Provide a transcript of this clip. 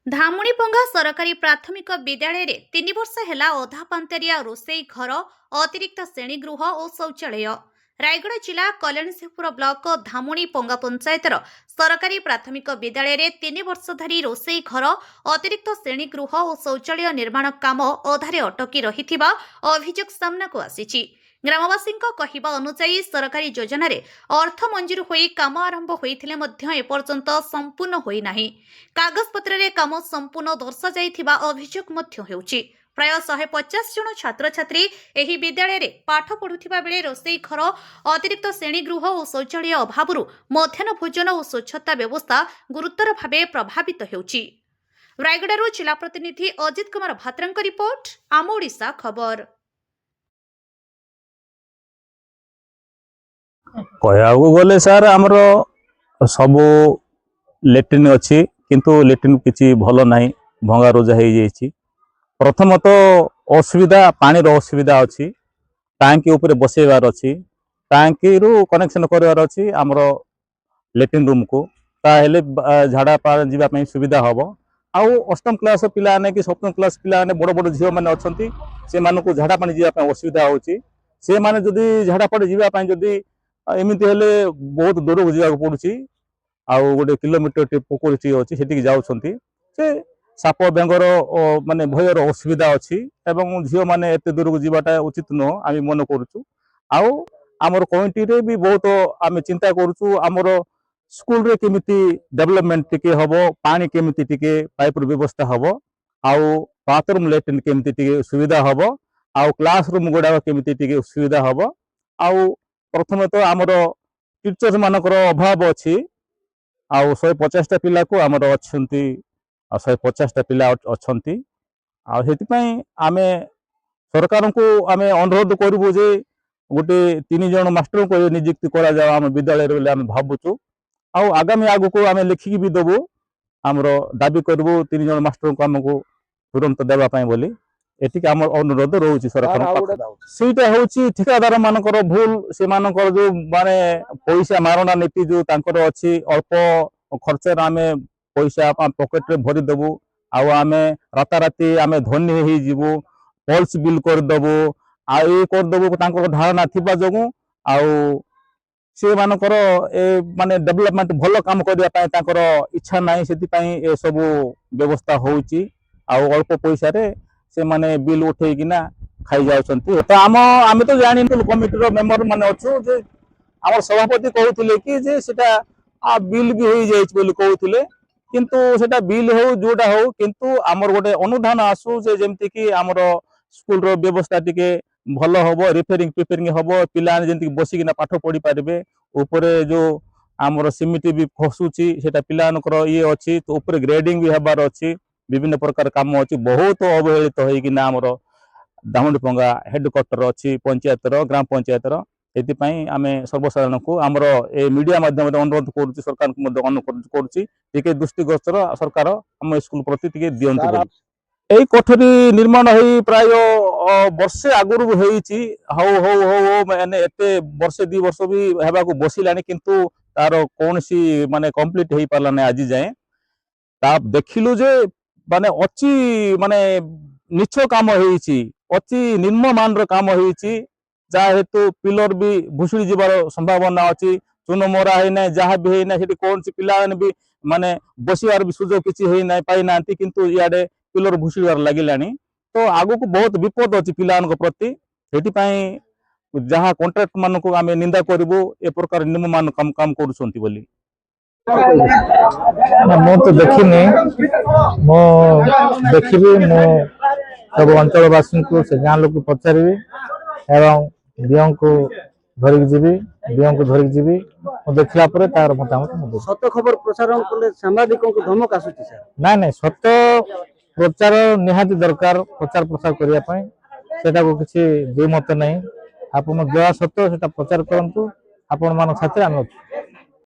ଧାମୁଣିପଙ୍ଗା ସରକାରୀ ପ୍ରାଥମିକ ବିଦ୍ୟାଳୟରେ 3 ବର୍ଷ ହେଲା ଅଧାପାନ୍ତରିଆ ରୋଷେଇ ଘର, ଅତିରିକ୍ତ ଶ୍ରେଣୀଗୃହ ଓ ଶୌଚାଳୟ। ରାୟଗଡ଼ା ଜିଲ୍ଲା କଲ୍ୟାଣସିଂହପୁର ବ୍ଲକ ଧାମୁଣିପଙ୍ଗା ପଞ୍ଚାୟତର ସରକାରୀ ପ୍ରାଥମିକ ବିଦ୍ୟାଳୟରେ 3 ବର୍ଷ ଧରି ରୋଷେଇ ଘର, ଅତିରିକ୍ତ ଶ୍ରେଣୀଗୃହ ଓ ଶୌଚାଳୟ ନିର୍ମାଣ କାମ ଅଧାରେ ଅଟକି ରହିଥିବା ଅଭିଯୋଗ ସାମ୍ନାକୁ ଆସିଛି। ଗ୍ରାମବାସୀଙ୍କ କହିବା ଅନୁଯାୟୀ ସରକାରୀ ଯୋଜନାରେ ଅର୍ଥ ମଞ୍ଜୁର ହୋଇ କାମ ଆରମ୍ଭ ହୋଇଥିଲେ ମଧ୍ୟ ଏପର୍ଯ୍ୟନ୍ତ ସମ୍ପୂର୍ଣ୍ଣ ହୋଇନାହିଁ। କାଗଜପତ୍ରରେ କାମ ସମ୍ପୂର୍ଣ୍ଣ ଦର୍ଶାଯାଇଥିବା ଅଭିଯୋଗ ମଧ୍ୟ ହେଉଛି। ପ୍ରାୟ 150 ଜଣ ଛାତ୍ରଛାତ୍ରୀ ଏହି ବିଦ୍ୟାଳୟରେ ପାଠ ପଢୁଥିବା ବେଳେ ରୋଷେଇ ଘର, ଅତିରିକ୍ତ ଶ୍ରେଣୀଗୃହ ଓ ଶୌଚାଳୟ ଅଭାବରୁ ମଧ୍ୟାହ୍ନ ଭୋଜନ ଓ ସ୍ୱଚ୍ଛତା ବ୍ୟବସ୍ଥା ଗୁରୁତର ଭାବେ ପ୍ରଭାବିତ ହେଉଛି। ରାୟଗଡ଼ାରୁ ଜିଲ୍ଲା ପ୍ରତିନିଧି ଅଜିତ କୁମାର ଭାତ୍ରାଙ୍କ ରିପୋର୍ଟ, ଆମ ଓଡ଼ିଶା ଖବର। कहू गले सार आमर सबू लेट्रिन अच्छी किंतु लेट्रिन किसी भल ना भंगा रुजा हो जाइए। प्रथमत असुविधा पानी असुविधा अच्छी, टांकी उपरे बसैबार अच्छी, टांकी रु कनेक्शन करार अच्छी आमर लेट्रिन रूम को, ताहले झाड़ा जावाई सुविधा हम। आउ अष्टम क्लास पिला कि सप्तम क्लास पिला बड़ बड़ झील मैंने अच्छा से झाड़ा पानी जावाई असुविधा होची। से माने जदि झाड़ा पानी जावाई जदि एमती हेले बहुत दूर को जावाक पड़ुछि। आउ गोटे किलोमीटर टे पोखरी टी अच्छी से जाउछंती। से साप बेंगर माने भयर असुविधा अच्छी एवं झील मैंने एत दूर को जावाटा उचित नुह आम मन करुचु। आउ आमर कमिटी रे भी बहुत आम चिंता करुचु। आमर स्कूल रे केमिति डेवलपमेंट टिके हबो, पानी केमिति टिके पाइप व्यवस्था हबो, आउ बाथरूम लैट्रिन केमिति टिके सुविधा हबो, आउ क्लासरूम गुड़ा केमिति टिके सुविधा हबो। आउ प्रथम तो आमर टीचर्स मानकर अभाव अच्छी। आउ 150टा पिला को आमर अच्छी 150टा पिला अच्छी। आमे सरकार को आमे अनुरोध करूँ जे गोटे 3 जन मास्टर को नियुक्ति करा जाओ आम विद्यालय बोले आम भावुचु। आउ आगामी आगु को आमे लिखिकी भी देबू, आमर दाबी करूँ 3 जन मास्टर को आमको तुरंत देवाई बोली एटिक आम अनुरोध रोचे सरकार। सेटा होची ठिकादार मानकर भूल, से मानकर जो माने पैसा मारणा नीति जो तांकर अच्छी अल्प खर्च आमे पैसा पॉकेट रे भरी देबू। आउ आमे राताराति आमे धनी हो जीवु, पल्स बिल कर देबू, आ ये कर देबू तांकर धारणा थिबा जगु। आउ से मानकर ए माने डेवलपमेंट भल काम करबा पय तांकर इच्छा नाही, सेति पय ए सब व्यवस्था होउची। आउ अल्प पैसा रे से माने बिल उठे किना खाई जाउछंती। तो आम तो जानी कमिटी रो मेंबर माने अच्छु जे आम सभापति कहउथिले कि जे सेटा बिल भी हो जाइछ बोली कहउथिले, किंतु सेटा बिल हो जोटा हो किंतु आमर गोटे अनुदान आसु जे जेमति कि आमर स्कूल रो व्यवस्था टिके भल हबो, रिपेयरिंग प्रिपेयरिंग हबो, पिला जेमति बसी किना पाठ पढ़ी पारिबे। ऊपरे जो आमर सिमिटी भी खसुची सेटा पिलानकर ये अच्छी, तो ऊपर ग्रेडिंग भी हबार अच्छी, विभिन्न प्रकार काम अच्छी। बहुत अवहेलित होइकिना आमर धामुणीपंगा हेडक्वार्टर अच्छी पंचायत ग्राम पंचायत एपाई आम सर्वसाधारण को आमर ए मीडिया माध्यम अनुरोध करुच्ची, सरकार को अनुरोध करुच्ची टिके दृष्टिगोचर सरकार आम स्कूल प्रति टिके दियंतु। यही कोठरी निर्माण हो प्राय वर्षे आगुरी होइची, हौ हौ हौ हौ माने एते वर्षे 2 वर्ष भी हेबाकू बसिलानी, किंतु तार कोनसी माने कंप्लीट हो पारला नै आज जाए। ता देखिलु जे माने अच्छी माने निछ काम होइची, अच्छी निम्न मान रो काम होइची, जा हेतु पिलर भी भुसुड़ी जीवार संभावना अच्छी। चून मरा है ना जहाँ भी है ना सेठी कौन सी पिला भी माने बसिवार भी सुजोग किसी है ना पाई नांती, किंतु इयाडे पिलर भुसुड़ार लागिलानी। तो आगु को बहुत विपद अच्छी पिलान को प्रति, सेठी पई जहाँ कॉन्ट्रैक्ट मान को आमे निंदा करबो ए प्रकार निम्न मान काम करूछंती बोली। मु तो देखिनी, मु देखिबी, मु सब अंचलवासी को से गाँ लोक पचारि एवं डीओ को धरिक जीवी, डीओ को धरिक जीवी, देखला परे तार मतामत सत्य खबर प्रसारण कले सांबादिकों को धमक आसुची सर। ना ना सत्य प्रचार निहाती दरकार, प्रचार प्रसार करिया पय सेटा को किछि दुई मत नहीं। आपण जहा सत्य सेटा प्रचार करंतु, आपण मान साथे आम